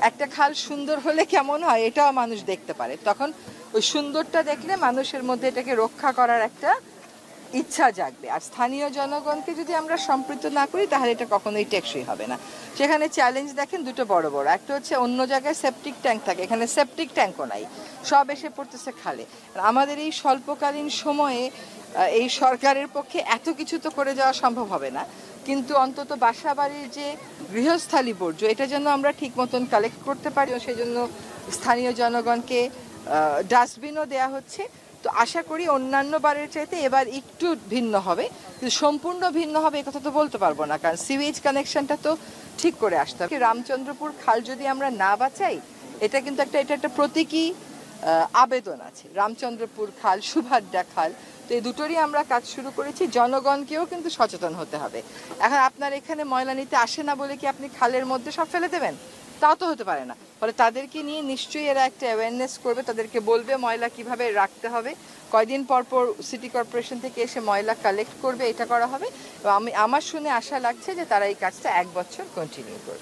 একটা খাল সুন্দর হলে কেমন হয় এটাও মানুষ দেখতে পারে, তখন ওই সুন্দরটা দেখলে মানুষের মধ্যে এটাকে রক্ষা করার একটা ইচ্ছা জাগবে। আর স্থানীয় জনগণকে যদি আমরা সম্পৃক্ত না করি তাহলে এটা কখনোই টেকসই হবে না। সেখানে চ্যালেঞ্জ দেখেন দুটো বড় বড়, একটা হচ্ছে অন্য জায়গায় সেপটিক ট্যাঙ্ক থাকে, এখানে সেপটিক ট্যাঙ্কও নাই, সব এসে পড়তেছে খালে। আমাদের এই স্বল্পকালীন সময়ে এই সরকারের পক্ষে এত কিছু তো করে যাওয়া সম্ভব হবে না, কিন্তু অন্তত বাসাবাড়ির যে গৃহস্থালী বর্জ্য এটা যেন আমরা ঠিক মতন কালেক্ট করতে পারি, সেই জন্য স্থানীয় জনগণকে ডাস্টবিনও দেয়া হচ্ছে। তো আশা করি অন্যান্য বারের চাইতে এবার একটু ভিন্ন হবে, কিন্তু সম্পূর্ণ ভিন্ন হবে এ কথা তো বলতে পারবো না, কারণ সিওয়েজ কানেকশনটা তো ঠিক করে আসতে হবে। রামচন্দ্রপুর খাল যদি আমরা না বাঁচাই এটা কিন্তু এটা একটা প্রতীকী আবেদন আছে। রামচন্দ্রপুর খাল, সুভাদ্রা খাল, তো এই দুটোরই আমরা কাজ শুরু করেছি। জনগণকেও কিন্তু সচেতন হতে হবে। এখন আপনার এখানে ময়লা নিতে আসে না বলে কি আপনি খালের মধ্যে সব ফেলে দেবেন? তাও তো হতে পারে না। ফলে তাদেরকে নিয়ে নিশ্চয়ই এরা একটা অ্যাওয়ারনেস করবে, তাদেরকে বলবে ময়লা কিভাবে রাখতে হবে, কয়দিন পর পর সিটি কর্পোরেশন থেকে এসে ময়লা কালেক্ট করবে, এটা করা হবে। এবং আমার শুনে আশা লাগছে যে তারা এই কাজটা 1 বছর কন্টিনিউ করবে।